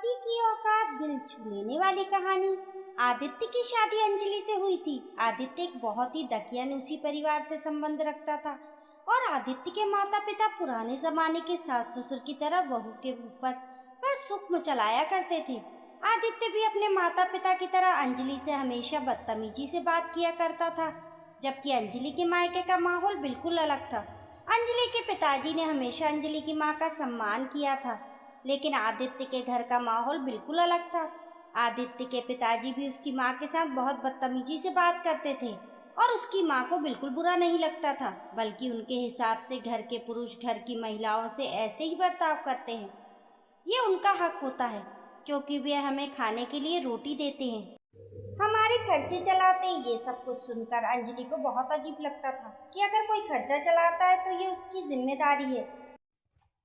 पति की औकात दिल छू लेने वाली कहानी। आदित्य की शादी अंजलि से हुई थी। आदित्य एक बहुत ही दकियानूसी परिवार से संबंध रखता था और आदित्य के माता पिता पुराने जमाने के सास ससुर की तरह बहू के ऊपर बस हुक्म चलाया करते थे। आदित्य भी अपने माता पिता की तरह अंजलि से हमेशा बदतमीजी से बात किया करता था, जबकि अंजलि के मायके का माहौल बिल्कुल अलग था। अंजलि के पिताजी ने हमेशा अंजलि की माँ का सम्मान किया था, लेकिन आदित्य के घर का माहौल बिल्कुल अलग था। आदित्य के पिताजी भी उसकी माँ के साथ बहुत बदतमीजी से बात करते थे और उसकी माँ को बिल्कुल बुरा नहीं लगता था, बल्कि उनके हिसाब से घर के पुरुष घर की महिलाओं से ऐसे ही बर्ताव करते हैं। ये उनका हक होता है क्योंकि वे हमें खाने के लिए रोटी देते हैं, हमारे खर्चे चलाते हैं। ये सब कुछ सुनकर अंजलि को बहुत अजीब लगता था कि अगर कोई खर्चा चलाता है तो ये उसकी जिम्मेदारी है।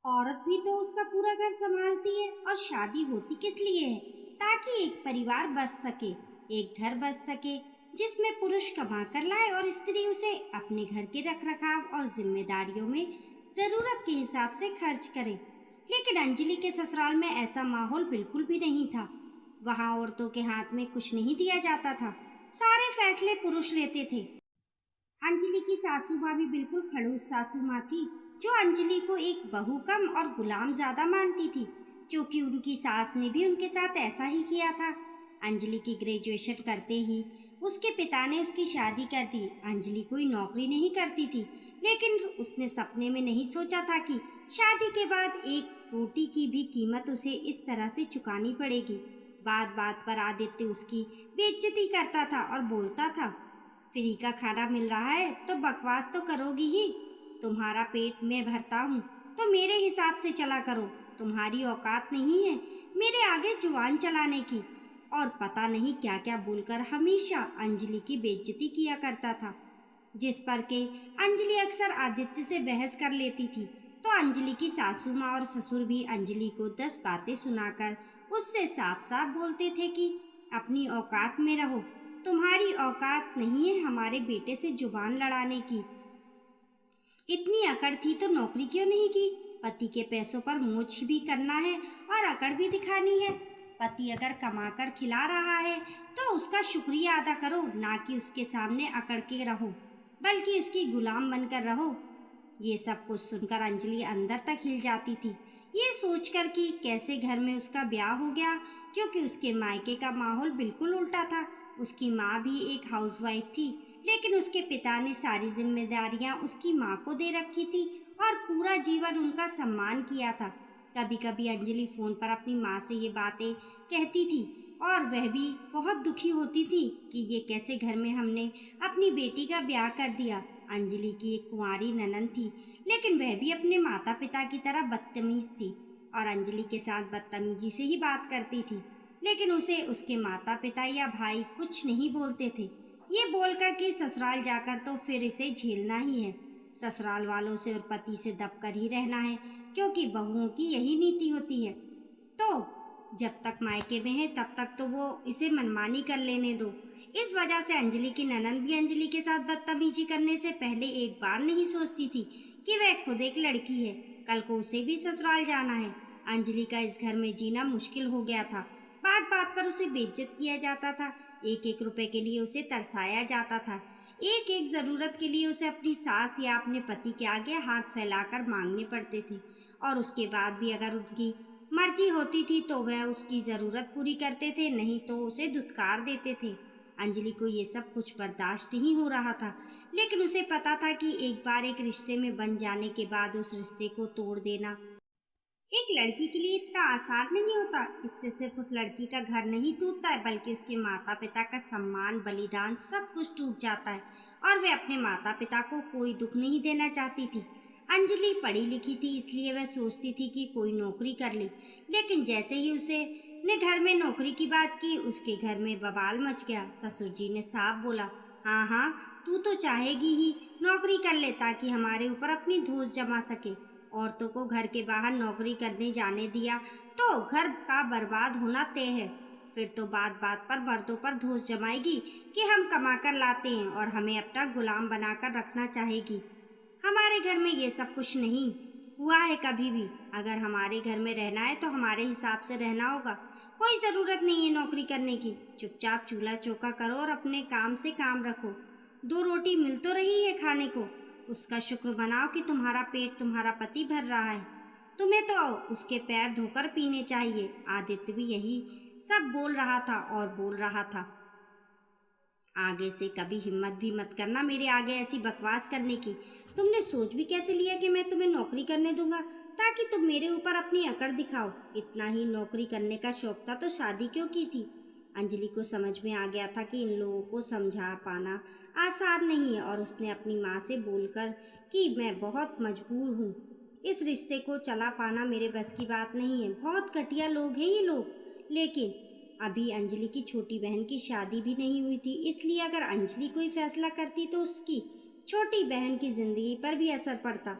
औरत भी तो उसका पूरा घर संभालती है और शादी होती किस लिए है? ताकि एक परिवार बस सके, एक घर बस सके जिसमें पुरुष कमा कर लाए और स्त्री उसे अपने घर के रखरखाव और जिम्मेदारियों में जरूरत के हिसाब से खर्च करे। लेकिन अंजलि के ससुराल में ऐसा माहौल बिल्कुल भी नहीं था। वहाँ औरतों के हाथ में कुछ नहीं दिया जाता था, सारे फैसले पुरुष लेते थे। अंजलि की सासू माँ भी बिल्कुल खड़ूस सासू माँ थी, जो अंजलि को एक बहू कम और गुलाम ज्यादा मानती थी, क्योंकि उनकी सास ने भी उनके साथ ऐसा ही किया था। अंजलि की ग्रेजुएशन करते ही उसके पिता ने उसकी शादी कर दी। अंजलि कोई नौकरी नहीं करती थी, लेकिन उसने सपने में नहीं सोचा था कि शादी के बाद एक रोटी की भी कीमत उसे इस तरह से चुकानी पड़ेगी। बात बात पर आदित्य उसकी बेइज्जती करता था और बोलता था, फ्री का खाना मिल रहा है तो बकवास तो करोगी ही। तुम्हारा पेट मैं भरता हूँ तो मेरे हिसाब से चला करो। तुम्हारी औकात नहीं है मेरे आगे जुबान चलाने की। और पता नहीं क्या क्या बोलकर हमेशा अंजलि की बेइज्जती किया करता था, जिस पर के अंजलि अक्सर आदित्य से बहस कर लेती थी। तो अंजलि की सासू माँ और ससुर भी अंजलि को 10 बातें सुनाकर उससे साफ साफ बोलते थे कि अपनी औकात में रहो, तुम्हारी औकात नहीं है हमारे बेटे से जुबान लड़ाने की। इतनी अकड़ थी तो नौकरी क्यों नहीं की? पति के पैसों पर मोच भी करना है और अकड़ भी दिखानी है। पति अगर कमाकर खिला रहा है तो उसका शुक्रिया अदा करो, ना कि उसके सामने अकड़ के रहो, बल्कि उसकी गुलाम बनकर रहो। ये सब कुछ सुनकर अंजलि अंदर तक हिल जाती थी, ये सोचकर कि कैसे घर में उसका ब्याह हो गया, क्योंकि उसके मायके का माहौल बिल्कुल उल्टा था। उसकी माँ भी एक हाउसवाइफ थी, लेकिन उसके पिता ने सारी जिम्मेदारियां उसकी माँ को दे रखी थी और पूरा जीवन उनका सम्मान किया था। कभी कभी अंजलि फोन पर अपनी माँ से ये बातें कहती थी और वह भी बहुत दुखी होती थी कि ये कैसे घर में हमने अपनी बेटी का ब्याह कर दिया। अंजलि की एक कुंवारी ननद थी, लेकिन वह भी अपने माता पिता की तरह बदतमीज थी और अंजलि के साथ बदतमीजी से ही बात करती थी। लेकिन उसे उसके माता पिता या भाई कुछ नहीं बोलते थे, ये बोलकर कि ससुराल जाकर तो फिर इसे झेलना ही है। ससुराल वालों से और पति से दबकर ही रहना है, क्योंकि बहुओं की यही नीति होती है। तो जब तक मायके में है तब तक तो वो इसे मनमानी कर लेने दो। इस वजह से अंजलि की ननद भी अंजलि के साथ बदतमीजी करने से पहले एक बार नहीं सोचती थी कि वह खुद एक लड़की है, कल को उसे भी ससुराल जाना है। अंजलि का इस घर में जीना मुश्किल हो गया था। बात बात पर उसे बेइज्जत किया जाता था, एक एक रुपए के लिए उसे तरसाया जाता था, एक एक जरूरत के लिए उसे अपनी सास या अपने पति के आगे हाथ फैलाकर मांगने पड़ते थे। और उसके बाद भी अगर उनकी मर्जी होती थी तो वह उसकी जरूरत पूरी करते थे, नहीं तो उसे धुतकार देते थे। अंजलि को ये सब कुछ बर्दाश्त नहीं हो रहा था, लेकिन उसे पता था कि एक बार एक रिश्ते में बन जाने के बाद उस रिश्ते को तोड़ देना एक लड़की के लिए इतना आसान नहीं होता। इससे सिर्फ उस लड़की का घर नहीं टूटता है, बल्कि उसके माता पिता का सम्मान, बलिदान सब कुछ टूट जाता है। और वे अपने माता पिता को कोई दुख नहीं देना चाहती थी। अंजलि पढ़ी लिखी थी, इसलिए वह सोचती थी कि कोई नौकरी कर ले, लेकिन जैसे ही उसे ने घर में नौकरी की बात की, उसके घर में बवाल मच गया। ससुर जी ने साफ बोला, हाँ हाँ, तू तो चाहेगी ही नौकरी कर ले ताकि हमारे ऊपर अपनी धौंस जमा सके। औरतों को घर के बाहर नौकरी करने जाने दिया तो घर का बर्बाद होना तय है। फिर तो बात बात पर मर्दों पर धौंस जमाएगी कि हम कमा कर लाते हैं और हमें अपना गुलाम बनाकर रखना चाहेगी। हमारे घर में ये सब कुछ नहीं। हुआ है कभी भी। अगर हमारे घर में रहना है तो हमारे हिसाब से रहना होगा। कोई ज़रूरत नहीं है नौकरी करने की। चुपचाप चूल्हा चौका करो और अपने काम से काम रखो। 2 रोटी मिल तो रही है खाने को, उसका शुक्र मनाओ कि तुम्हारा पेट तुम्हारा पति भर रहा है। तुम्हें तो उसके पैर धोकर पीने चाहिए। आदित्य भी यही सब बोल रहा था और बोल रहा था, आगे से कभी हिम्मत भी मत करना मेरे आगे ऐसी बकवास करने की। तुमने सोच भी कैसे लिया कि मैं तुम्हें नौकरी करने दूंगा ताकि तुम मेरे ऊपर अपनी अकड़ दिखाओ? इतना ही नौकरी करने का शौक था तो शादी क्यों की थी? अंजलि को समझ में आ गया था कि इन लोगों को समझा पाना आसान नहीं है और उसने अपनी माँ से बोलकर कि मैं बहुत मजबूर हूँ, इस रिश्ते को चला पाना मेरे बस की बात नहीं है। बहुत घटिया लोग हैं ये लोग। लेकिन अभी अंजलि की छोटी बहन की शादी भी नहीं हुई थी, इसलिए अगर अंजलि कोई फैसला करती तो उसकी छोटी बहन की जिंदगी पर भी असर पड़ता,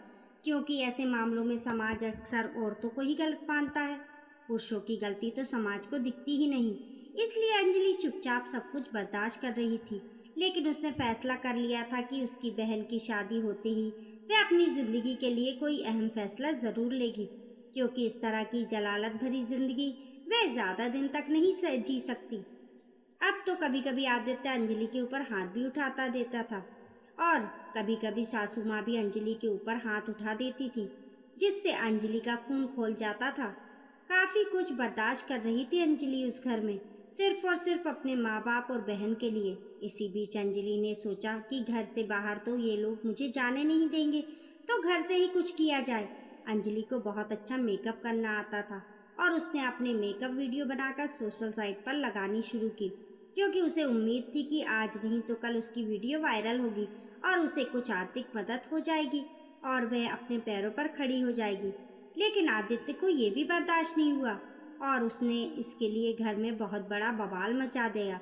क्योंकि ऐसे मामलों में समाज अक्सर औरतों को ही गलत मानता है। पुरुषों की गलती तो समाज को दिखती ही नहीं। इसलिए अंजलि चुपचाप सब कुछ बर्दाश्त कर रही थी। लेकिन उसने फैसला कर लिया था कि उसकी बहन की शादी होते ही वह अपनी जिंदगी के लिए कोई अहम फैसला जरूर लेगी, क्योंकि इस तरह की जलालत भरी जिंदगी वह ज्यादा दिन तक नहीं जी सकती। अब तो कभी कभी आदित्य अंजलि के ऊपर हाथ भी उठाता देता था और कभी कभी सासू माँ भी अंजलि के ऊपर हाथ उठा देती थी, जिससे अंजलि का खून खोल जाता था। काफी कुछ बर्दाश्त कर रही थी अंजलि उस घर में, सिर्फ और सिर्फ अपने माँ बाप और बहन के लिए। इसी बीच अंजलि ने सोचा कि घर से बाहर तो ये लोग मुझे जाने नहीं देंगे, तो घर से ही कुछ किया जाए। अंजलि को बहुत अच्छा मेकअप करना आता था और उसने अपने मेकअप वीडियो बनाकर सोशल साइट पर लगानी शुरू की, क्योंकि उसे उम्मीद थी कि आज नहीं तो कल उसकी वीडियो वायरल होगी और उसे कुछ आर्थिक मदद हो जाएगी और वह अपने पैरों पर खड़ी हो जाएगी। लेकिन आदित्य को ये भी बर्दाश्त नहीं हुआ और उसने इसके लिए घर में बहुत बड़ा बवाल मचा दिया,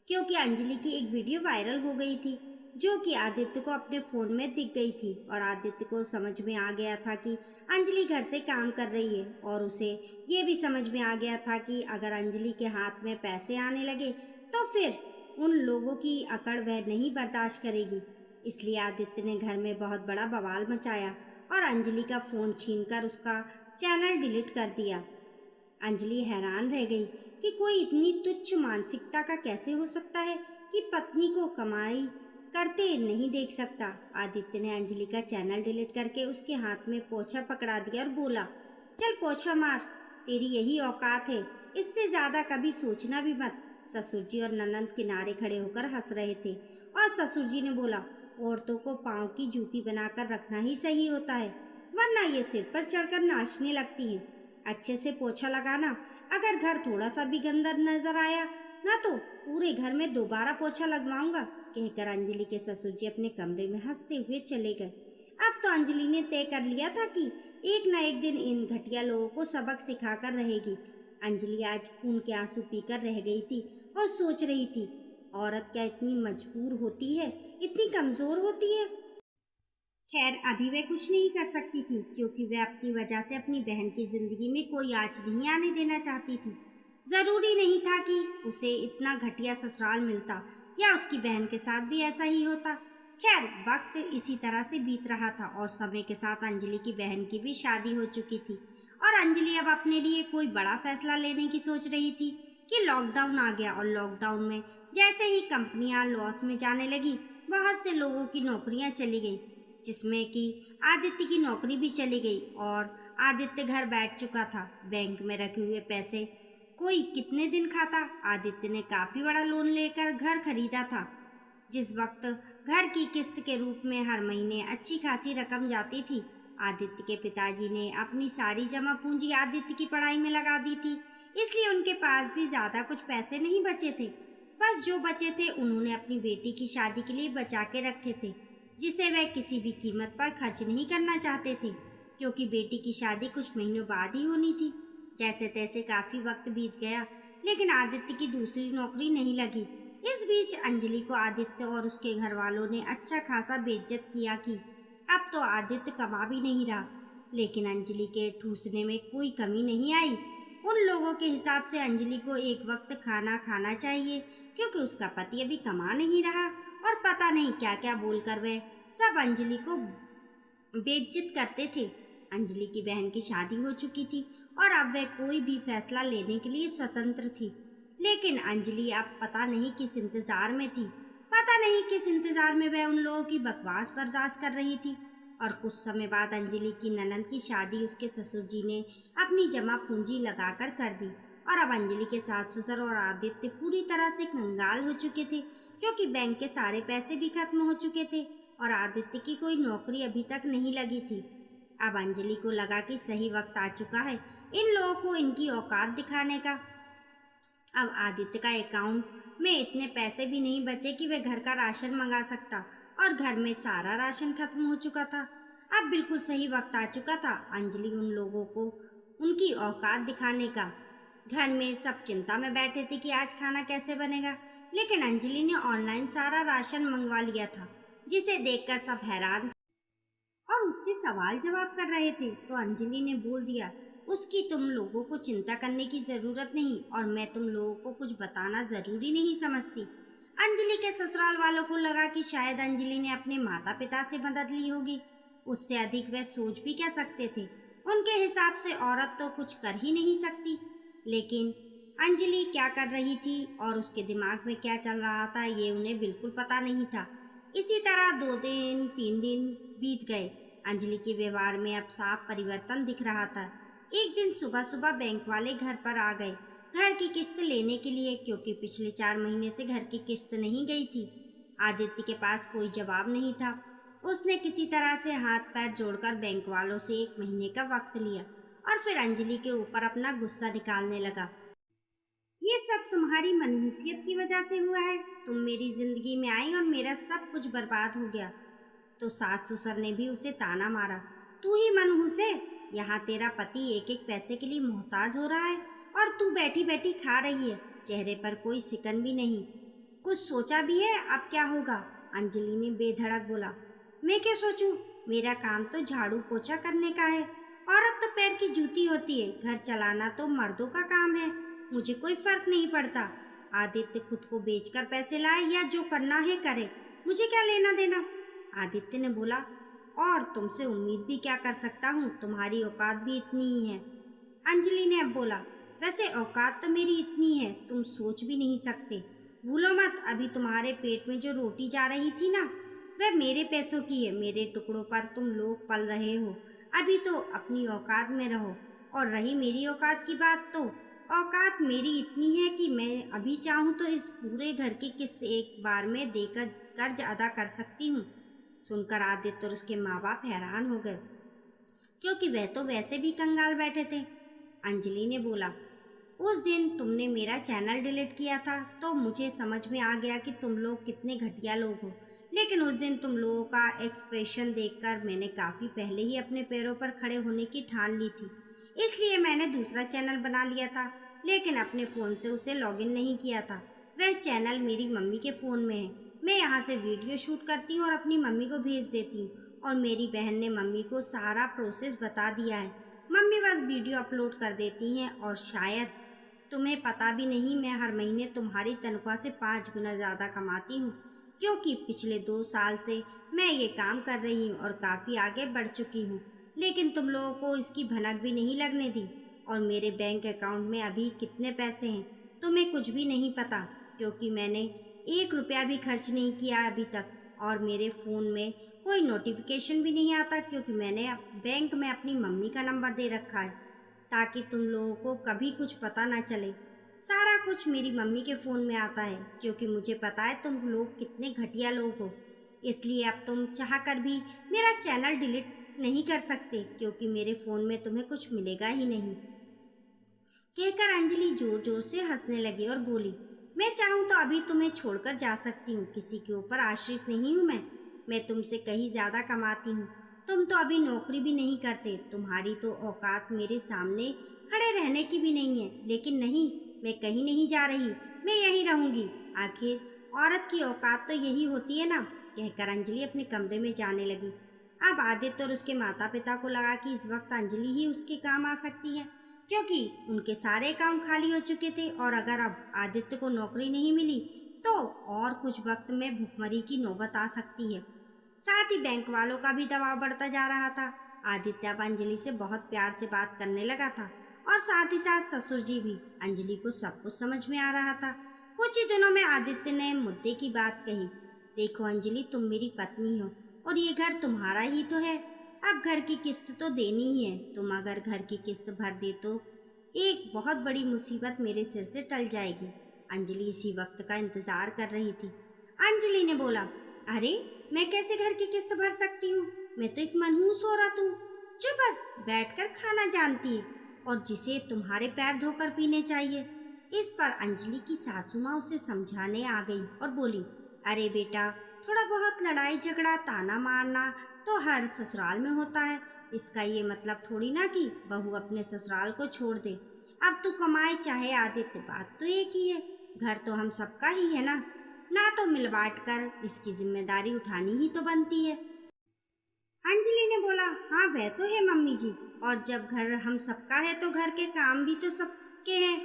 क्योंकि अंजलि की एक वीडियो वायरल हो गई थी जो कि आदित्य को अपने फ़ोन में दिख गई थी। और आदित्य को समझ में आ गया था कि अंजलि घर से काम कर रही है और उसे ये भी समझ में आ गया था कि अगर अंजलि के हाथ में पैसे आने लगे तो फिर उन लोगों की अकड़ वह नहीं बर्दाश्त करेगी। इसलिए आदित्य ने घर में बहुत बड़ा बवाल मचाया और अंजलि का फ़ोन छीनकर उसका चैनल डिलीट कर दिया। अंजलि हैरान रह गई कि कोई इतनी तुच्छ मानसिकता का कैसे हो सकता है कि पत्नी को कमाई करते नहीं देख सकता। आदित्य ने अंजलि का चैनल डिलीट करके उसके हाथ में पोछा पकड़ा दिया और बोला, चल पोछा मार, तेरी यही औकात है, इससे ज्यादा कभी सोचना भी मत। ससुर जी और ननंद किनारे खड़े होकर हंस रहे थे और ससुर जी ने बोला, औरतों को पाँव की जूती बनाकर रखना ही सही होता है, वरना ये सिर पर चढ़कर नाचने लगती हैं। अच्छे से पोछा लगाना, अगर घर थोड़ा सा भी गंदा नजर आया ना तो पूरे घर में दोबारा पोछा लगवाऊंगा, कहकर अंजलि के ससुर जी अपने कमरे में हंसते हुए चले गए। अब तो अंजलि ने तय कर लिया था कि एक न एक दिन इन घटिया लोगों को सबक सिखाकर रहेगी। अंजलि आज खून के आंसू पीकर रह गई थी और सोच रही थी, औरत क्या इतनी मजबूर होती है, इतनी कमजोर होती है? खैर अभी वह कुछ नहीं कर सकती थी, क्योंकि वह अपनी वजह से अपनी बहन की जिंदगी में कोई आँच नहीं आने देना चाहती थी। जरूरी नहीं था कि उसे इतना घटिया ससुराल मिलता या उसकी बहन के साथ भी ऐसा ही होता। खैर वक्त इसी तरह से बीत रहा था और समय के साथ अंजलि की बहन की भी शादी हो चुकी थी और अंजलि अब अपने लिए कोई बड़ा फैसला लेने की सोच रही थी कि लॉकडाउन आ गया और लॉकडाउन में जैसे ही कंपनियां लॉस में जाने लगी, बहुत से लोगों की नौकरियां चली गई, जिसमें कि आदित्य की नौकरी भी चली गई और आदित्य घर बैठ चुका था। बैंक में रखे हुए पैसे कोई कितने दिन खाता। आदित्य ने काफ़ी बड़ा लोन लेकर घर खरीदा था, जिस वक्त घर की किस्त के रूप में हर महीने अच्छी खासी रकम जाती थी। आदित्य के पिताजी ने अपनी सारी जमा पूंजी आदित्य की पढ़ाई में लगा दी थी, इसलिए उनके पास भी ज़्यादा कुछ पैसे नहीं बचे थे। बस जो बचे थे उन्होंने अपनी बेटी की शादी के लिए बचा के रखे थे, जिसे वह किसी भी कीमत पर खर्च नहीं करना चाहते थे, क्योंकि बेटी की शादी कुछ महीनों बाद ही होनी थी। जैसे तैसे काफ़ी वक्त बीत गया, लेकिन आदित्य की दूसरी नौकरी नहीं लगी। इस बीच अंजलि को आदित्य और उसके घर वालों ने अच्छा खासा बेइज्जत किया कि अब तो आदित्य कमा भी नहीं रहा। लेकिन अंजलि के ठूसने में कोई कमी नहीं आई। उन लोगों के हिसाब से अंजलि को एक वक्त खाना खाना चाहिए, क्योंकि उसका पति अभी कमा नहीं रहा और पता नहीं क्या क्या बोलकर वह सब अंजलि को बेइज्जत करते थे। अंजलि की बहन की शादी हो चुकी थी और अब वह कोई भी फैसला लेने के लिए स्वतंत्र थी। लेकिन अंजलि अब पता नहीं किस इंतजार में थी। पता नहीं किस इंतजार में वह उन लोगों की बकवास बर्दाश्त कर रही थी। और कुछ समय बाद अंजलि की ननंद की शादी उसके ससुर जी ने अपनी जमा पूंजी लगाकर कर दी। और अब अंजलि के सास ससुर और आदित्य पूरी तरह से कंगाल हो चुके थे, क्योंकि बैंक के सारे पैसे भी खत्म हो चुके थे और आदित्य की कोई नौकरी अभी तक नहीं लगी थी। अब अंजलि को लगा कि सही वक्त आ चुका है इन लोगों को इनकी औकात दिखाने का। अब आदित्य का अकाउंट में इतने पैसे भी नहीं बचे कि वह घर का राशन मंगा सकता, और घर में सारा राशन खत्म हो चुका था। अब बिल्कुल सही वक्त आ चुका था अंजलि उन लोगों को उनकी औकात दिखाने का। घर में सब चिंता में बैठे थे कि आज खाना कैसे बनेगा, लेकिन अंजलि ने ऑनलाइन सारा राशन मंगवा लिया था, जिसे देखकर सब हैरान और उससे सवाल जवाब कर रहे थे। तो अंजलि ने बोल दिया, उसकी तुम लोगों को चिंता करने की ज़रूरत नहीं और मैं तुम लोगों को कुछ बताना ज़रूरी नहीं समझती। अंजलि के ससुराल वालों को लगा कि शायद अंजलि ने अपने माता पिता से मदद ली होगी। उससे अधिक वह सोच भी क्या सकते थे। उनके हिसाब से औरत तो कुछ कर ही नहीं सकती। लेकिन अंजलि क्या कर रही थी और उसके दिमाग में क्या चल रहा था, ये उन्हें बिल्कुल पता नहीं था। इसी तरह 2 दिन 3 दिन बीत गए। अंजलि के व्यवहार में अब साफ परिवर्तन दिख रहा था। एक दिन सुबह सुबह बैंक वाले घर पर आ गए घर की किस्त लेने के लिए, क्योंकि पिछले 4 महीने से घर की किस्त नहीं गई थी। आदित्य के पास कोई जवाब नहीं था। उसने किसी तरह से हाथ पैर जोड़कर बैंक वालों से 1 महीने का वक्त लिया और फिर अंजलि के ऊपर अपना गुस्सा निकालने लगा। ये सब तुम्हारी मनहूसियत की वजह से हुआ है। तुम मेरी जिंदगी में आई और मेरा सब कुछ बर्बाद हो गया। तो सास ससुर ने भी उसे ताना मारा, तू ही मनहूस है। यहाँ तेरा पति एक एक पैसे के लिए मोहताज हो रहा है और तू बैठी बैठी खा रही है। चेहरे पर कोई सिकन भी नहीं। कुछ सोचा भी है अब क्या होगा? अंजलि ने बेधड़क बोला। मैं क्या सोचूं? मेरा काम तो झाड़ू पोछा करने का है। औरत तो पैर की जूती होती है। घर चलाना तो मर्दों का काम है। मुझे कोई फर्क नहीं पड़ता। आदित्य खुद को बेचकर पैसे लाए या जो करना है करे, मुझे क्या लेना देना। आदित्य ने बोला, और तुमसे उम्मीद भी क्या कर सकता हूँ, तुम्हारी औकात भी इतनी ही है। अंजलि ने अब बोला, वैसे औकात तो मेरी इतनी है तुम सोच भी नहीं सकते। भूलो मत, अभी तुम्हारे पेट में जो रोटी जा रही थी ना, वह मेरे पैसों की है। मेरे टुकड़ों पर तुम लोग पल रहे हो। अभी तो अपनी औकात में रहो। और रही मेरी औकात की बात, तो औकात मेरी इतनी है कि मैं अभी चाहूँ तो इस पूरे घर की किस्त एक बार में देकर कर्ज अदा कर सकती हूँ। सुनकर आदित्य और उसके माँ बाप हैरान हो गए, क्योंकि वह तो वैसे भी कंगाल बैठे थे। अंजलि ने बोला, उस दिन तुमने मेरा चैनल डिलीट किया था तो मुझे समझ में आ गया कि तुम लोग कितने घटिया लोग हो। लेकिन उस दिन तुम लोगों का एक्सप्रेशन देखकर मैंने काफ़ी पहले ही अपने पैरों पर खड़े होने की ठान ली थी। इसलिए मैंने दूसरा चैनल बना लिया था, लेकिन अपने फ़ोन से उसे लॉगिन नहीं किया था। वह चैनल मेरी मम्मी के फ़ोन में है। मैं यहाँ से वीडियो शूट करती हूँ और अपनी मम्मी को भेज देती हूँ, और मेरी बहन ने मम्मी को सारा प्रोसेस बता दिया है। मम्मी बस वीडियो अपलोड कर देती हैं। और शायद तुम्हें पता भी नहीं, मैं हर महीने तुम्हारी तनख्वाह से 5 गुना ज़्यादा कमाती हूँ, क्योंकि पिछले 2 साल से मैं ये काम कर रही हूँ और काफ़ी आगे बढ़ चुकी हूँ। लेकिन तुम लोगों को इसकी भनक भी नहीं लगने दी। और मेरे बैंक अकाउंट में अभी कितने पैसे हैं तुम्हें कुछ भी नहीं पता, क्योंकि मैंने 1 रुपया भी खर्च नहीं किया अभी तक। और मेरे फ़ोन में कोई नोटिफिकेशन भी नहीं आता, क्योंकि मैंने बैंक में अपनी मम्मी का नंबर दे रखा है, ताकि तुम लोगों को कभी कुछ पता ना चले। सारा कुछ मेरी मम्मी के फ़ोन में आता है, क्योंकि मुझे पता है तुम लोग कितने घटिया लोग हो। इसलिए अब तुम चाह कर भी मेरा चैनल डिलीट नहीं कर सकते, क्योंकि मेरे फ़ोन में तुम्हें कुछ मिलेगा ही नहीं। कहकर अंजलि जोर जोर से हंसने लगी और बोली, मैं चाहूँ तो अभी तुम्हें छोड़कर जा सकती हूँ। किसी के ऊपर आश्रित नहीं हूँ मैं तुमसे कहीं ज़्यादा कमाती हूँ। तुम तो अभी नौकरी भी नहीं करते। तुम्हारी तो औकात मेरे सामने खड़े रहने की भी नहीं है। लेकिन नहीं, मैं कहीं नहीं जा रही, मैं यहीं रहूँगी। आखिर औरत की औकात तो यही होती है ना। कहकर अंजलि अपने कमरे में जाने लगी। अब आदित्य और उसके माता पिता को लगा कि इस वक्त अंजलि ही उसके काम आ सकती है, क्योंकि उनके सारे अकाउंट खाली हो चुके थे। और अगर अब आदित्य को नौकरी नहीं मिली तो और कुछ वक्त में भुखमरी की नौबत आ सकती है। साथ ही बैंक वालों का भी दबाव बढ़ता जा रहा था। आदित्य अब अंजलि से बहुत प्यार से बात करने लगा था और साथ ही साथ ससुर जी भी। अंजलि को सब कुछ समझ में आ रहा था। कुछ ही दिनों में आदित्य ने मुद्दे की बात कही। देखो अंजलि, तुम मेरी पत्नी हो और ये घर तुम्हारा ही तो है। अब घर की किस्त तो देनी ही है। तुम अगर घर की किस्त भर दे तो एक बहुत बड़ी मुसीबत मेरे सिर से टल जाएगी। अंजलि इसी वक्त का इंतजार कर रही थी। अंजलि ने बोला, अरे मैं कैसे घर की किस्त भर सकती हूँ? मैं तो एक मनहूस औरत हूँ जो बस बैठकर खाना जानती है और जिसे तुम्हारे पैर धोकर पीने चाहिए। इस पर अंजलि की सासू माँ उसे समझाने आ गई और बोली, अरे बेटा, थोड़ा बहुत लड़ाई झगड़ा ताना मारना तो हर ससुराल में होता है। इसका ये मतलब थोड़ी ना कि बहू अपने ससुराल को छोड़ दे। अब तू कमाए चाहे आदित्य, बात तो एक ही है। घर तो हम सबका ही है ना तो मिल बांट कर इसकी जिम्मेदारी उठानी ही तो बनती है। अंजलि ने बोला, हाँ वह तो है मम्मी जी, और जब घर हम सबका है तो घर के काम भी तो सबके हैं।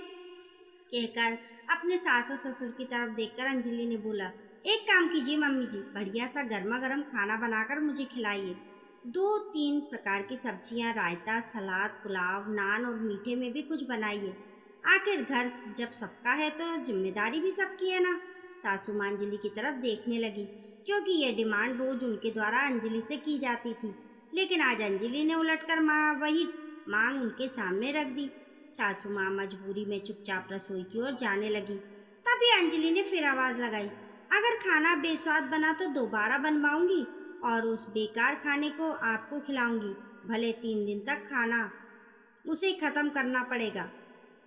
कहकर अपने सासू ससुर की तरफ देखकर अंजलि ने बोला, एक काम कीजिए मम्मी जी, बढ़िया सा गर्मा गर्म खाना बनाकर मुझे खिलाइए। 2-3 प्रकार की सब्जियां, रायता, सलाद, पुलाव, नान और मीठे में भी कुछ बनाइए। आखिर घर जब सबका है तो जिम्मेदारी भी सबकी है ना। सासू माँ अंजलि की तरफ देखने लगी क्योंकि यह डिमांड रोज उनके द्वारा अंजलि से की जाती थी। लेकिन आज अंजलि ने उलटकर वही मांग उनके सामने रख दी। सासू माँ मजबूरी में चुपचाप रसोई की ओर जाने लगी। तभी अंजलि ने फिर आवाज लगाई, अगर खाना बेस्वाद बना तो दोबारा बनवाऊंगी और उस बेकार खाने को आपको खिलाऊंगी। भले 3 दिन तक खाना उसे खत्म करना पड़ेगा।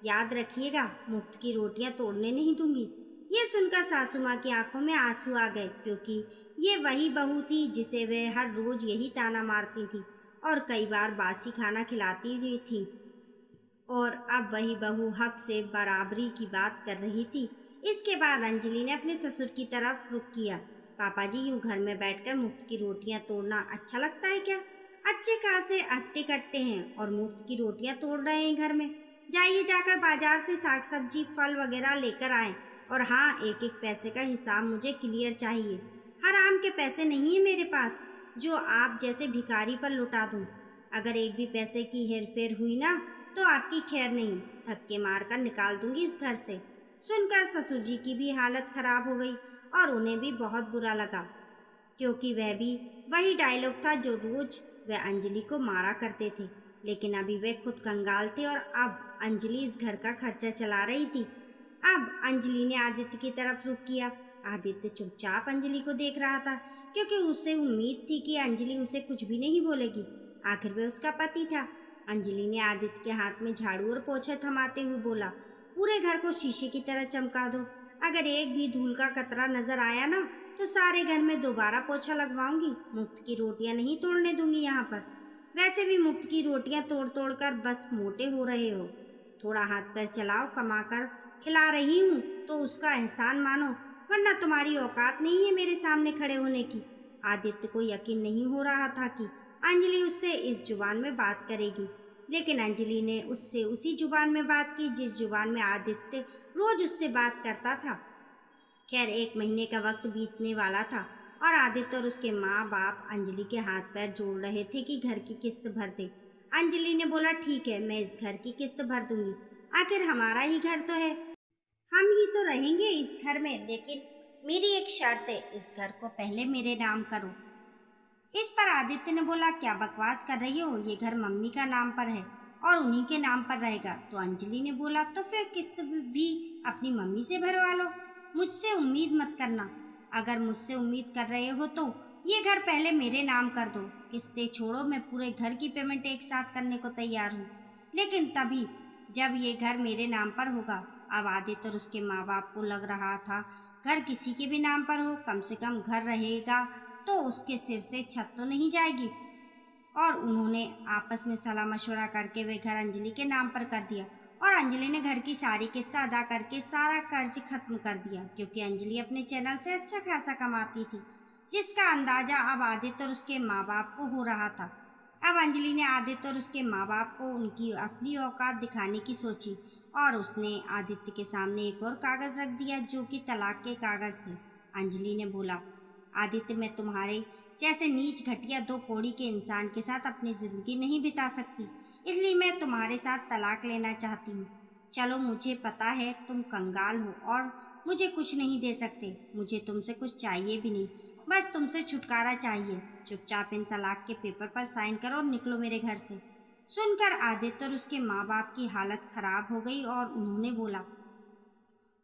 याद रखिएगा, मुफ्त की रोटियां तोड़ने नहीं दूंगी। ये सुनकर सासू माँ की आंखों में आंसू आ गए क्योंकि ये वही बहू थी जिसे वे हर रोज यही ताना मारती थी और कई बार बासी खाना खिलाती हुई थी। और अब वही बहू हक से बराबरी की बात कर रही थी। इसके बाद अंजलि ने अपने ससुर की तरफ रुख किया। पापा जी, यूं घर में बैठकर मुफ्त की रोटियां तोड़ना अच्छा लगता है क्या? अच्छे खासे अट्टे कट्टे हैं और मुफ्त की रोटियां तोड़ रहे हैं घर में। जाइए, जाकर बाजार से साग सब्जी फल वगैरह लेकर आए। और हाँ, एक एक पैसे का हिसाब मुझे क्लियर चाहिए। हराम के पैसे नहीं है मेरे पास जो आप जैसे भिखारी पर लुटा दूं। अगर एक भी पैसे की हेरफेर हुई ना तो आपकी खैर नहीं, धक्के मारकर निकाल दूंगी इस घर से। सुनकर ससुर जी की भी हालत खराब हो गई और उन्हें भी बहुत बुरा लगा क्योंकि वह भी वही डायलॉग था जो रोज वह अंजलि को मारा करते थे। लेकिन अभी वे खुद कंगाल थे और अब अंजलि इस घर का खर्चा चला रही थी। अब अंजलि ने आदित्य की तरफ रुख किया। आदित्य चुपचाप अंजलि को देख रहा था क्योंकि उसे उम्मीद थी कि अंजलि उसे कुछ भी नहीं बोलेगी। आखिर वह उसका पति था। अंजलि ने आदित्य के हाथ में झाड़ू और पोछा थमाते हुए बोला, पूरे घर को शीशे की तरह चमका दो। अगर एक भी धूल का कतरा नजर आया ना तो सारे घर में दोबारा पोछा लगवाऊंगी। मुफ्त की रोटियां नहीं तोड़ने दूंगी यहाँ पर। वैसे भी मुफ्त की रोटियां तोड़ तोड़ कर बस मोटे हो रहे हो। थोड़ा हाथ पैर चलाओ, कमाकर खिला रही हूँ तो उसका एहसान मानो, वरना तुम्हारी औकात नहीं है मेरे सामने खड़े होने की। आदित्य को यकीन नहीं हो रहा था कि अंजलि उससे इस जुबान में बात करेगी, लेकिन अंजलि ने उससे उसी जुबान में बात की जिस जुबान में आदित्य रोज उससे बात करता था। खैर, 1 महीने का वक्त बीतने वाला था और आदित्य और उसके माँ बाप अंजलि के हाथ पैर जोड़ रहे थे कि घर की किस्त भर दे। अंजलि ने बोला, ठीक है, मैं इस घर की किस्त भर दूंगी। आखिर हमारा ही घर तो है, हम ही तो रहेंगे इस घर में। लेकिन मेरी एक शर्त है, इस घर को पहले मेरे नाम करो। इस पर आदित्य ने बोला, क्या बकवास कर रही हो? ये घर मम्मी का नाम पर है और उन्हीं के नाम पर रहेगा। तो अंजलि ने बोला, तो फिर किस्त भी अपनी मम्मी से भरवा लो, मुझसे उम्मीद मत करना। अगर मुझसे उम्मीद कर रहे हो तो ये घर पहले मेरे नाम कर दो। किस्तें छोड़ो, मैं पूरे घर की पेमेंट एक साथ करने को तैयार हूँ, लेकिन तभी जब ये घर मेरे नाम पर होगा। अब आदित्य और उसके माँ बाप को लग रहा था घर किसी के भी नाम पर हो, कम से कम घर रहेगा तो उसके सिर से छत तो नहीं जाएगी। और उन्होंने आपस में सलाह मशवरा करके वे घर अंजलि के नाम पर कर दिया और अंजलि ने घर की सारी किस्त अदा करके सारा कर्ज खत्म कर दिया क्योंकि अंजलि अपने चैनल से अच्छा खासा कमाती थी, जिसका अंदाजा अब आदित्य और उसके माँ बाप को हो रहा था। अब अंजलि ने आदित्य और उसके माँ बाप को उनकी असली औकात दिखाने की सोची और उसने आदित्य के सामने एक और कागज़ रख दिया जो कि तलाक के कागज़ थे। अंजलि ने बोला, आदित्य, मैं तुम्हारे जैसे नीच घटिया दो कौड़ी के इंसान के साथ अपनी ज़िंदगी नहीं बिता सकती, इसलिए मैं तुम्हारे साथ तलाक लेना चाहती हूँ। चलो, मुझे पता है तुम कंगाल हो और मुझे कुछ नहीं दे सकते, मुझे तुमसे कुछ चाहिए भी नहीं, बस तुमसे छुटकारा चाहिए। चुपचाप इन तलाक के पेपर पर साइन करो और निकलो मेरे घर से। सुनकर आदित्य और उसके माँ बाप की हालत खराब हो गई और उन्होंने बोला,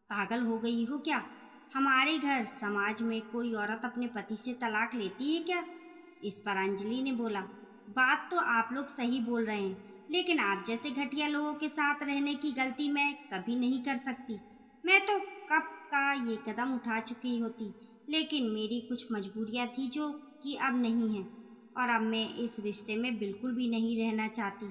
पागल हो गई हो क्या? हमारे घर समाज में कोई औरत अपने पति से तलाक लेती है क्या? इस पर अंजलि ने बोला, बात तो आप लोग सही बोल रहे हैं, लेकिन आप जैसे घटिया लोगों के साथ रहने की गलती मैं कभी नहीं कर सकती। मैं तो कब का ये कदम उठा चुकी होती, लेकिन मेरी कुछ मजबूरियां थी जो कि अब नहीं हैं, और अब मैं इस रिश्ते में बिल्कुल भी नहीं रहना चाहती।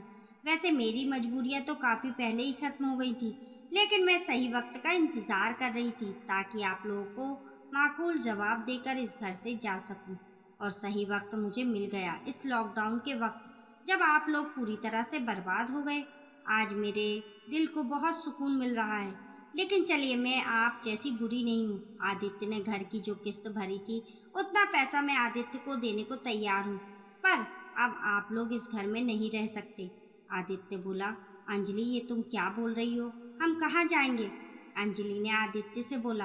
वैसे मेरी मजबूरियां तो काफ़ी पहले ही ख़त्म हो गई थी, लेकिन मैं सही वक्त का इंतज़ार कर रही थी ताकि आप लोगों को माकूल जवाब देकर इस घर से जा सकूं। और सही वक्त मुझे मिल गया इस लॉकडाउन के वक्त, जब आप लोग पूरी तरह से बर्बाद हो गए। आज मेरे दिल को बहुत सुकून मिल रहा है। लेकिन चलिए, मैं आप जैसी बुरी नहीं हूँ। आदित्य ने घर की जो किस्त भरी थी उतना पैसा मैं आदित्य को देने को तैयार हूँ, पर अब आप लोग इस घर में नहीं रह सकते। आदित्य बोला, अंजलि ये तुम क्या बोल रही हो? हम कहाँ जाएंगे? अंजलि ने आदित्य से बोला,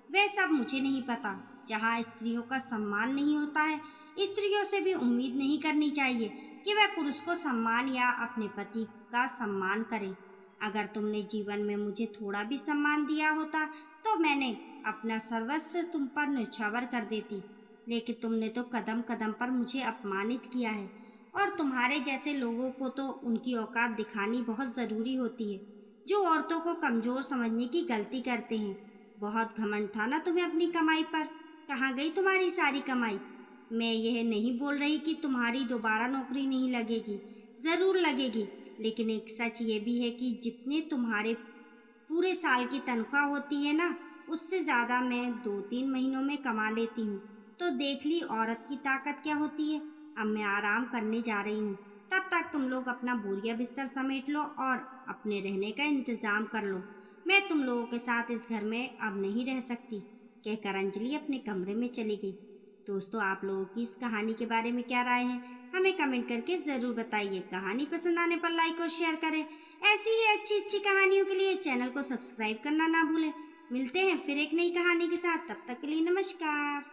वह सब मुझे नहीं पता। जहाँ स्त्रियों का सम्मान नहीं होता है, स्त्रियों से भी उम्मीद नहीं करनी चाहिए कि वह पुरुष को सम्मान या अपने पति का सम्मान करे। अगर तुमने जीवन में मुझे थोड़ा भी सम्मान दिया होता तो मैंने अपना सर्वस्व तुम पर न्यौछावर कर देती, लेकिन तुमने तो कदम कदम पर मुझे अपमानित किया है। और तुम्हारे जैसे लोगों को तो उनकी औकात दिखानी बहुत ज़रूरी होती है, जो औरतों को कमज़ोर समझने की गलती करते हैं। बहुत घमंड था ना तुम्हें अपनी कमाई पर? कहाँ गई तुम्हारी सारी कमाई? मैं यह नहीं बोल रही कि तुम्हारी दोबारा नौकरी नहीं लगेगी, ज़रूर लगेगी, लेकिन एक सच ये भी है कि जितने तुम्हारे पूरे साल की तनख्वाह होती है ना, उससे ज़्यादा मैं 2-3 महीनों में कमा लेती हूँ। तो देख ली औरत की ताकत क्या होती है। अब मैं आराम करने जा रही हूँ, तब तक तुम लोग अपना बोरिया बिस्तर समेट लो और अपने रहने का इंतज़ाम कर लो। मैं तुम लोगों के साथ इस घर में अब नहीं रह सकती, कहकर अंजलि अपने कमरे में चली गई। दोस्तों, आप लोगों की इस कहानी के बारे में क्या राय है, हमें कमेंट करके ज़रूर बताइए। कहानी पसंद आने पर लाइक और शेयर करें। ऐसी ही अच्छी अच्छी कहानियों के लिए चैनल को सब्सक्राइब करना ना भूलें। मिलते हैं फिर एक नई कहानी के साथ, तब तक के लिए नमस्कार।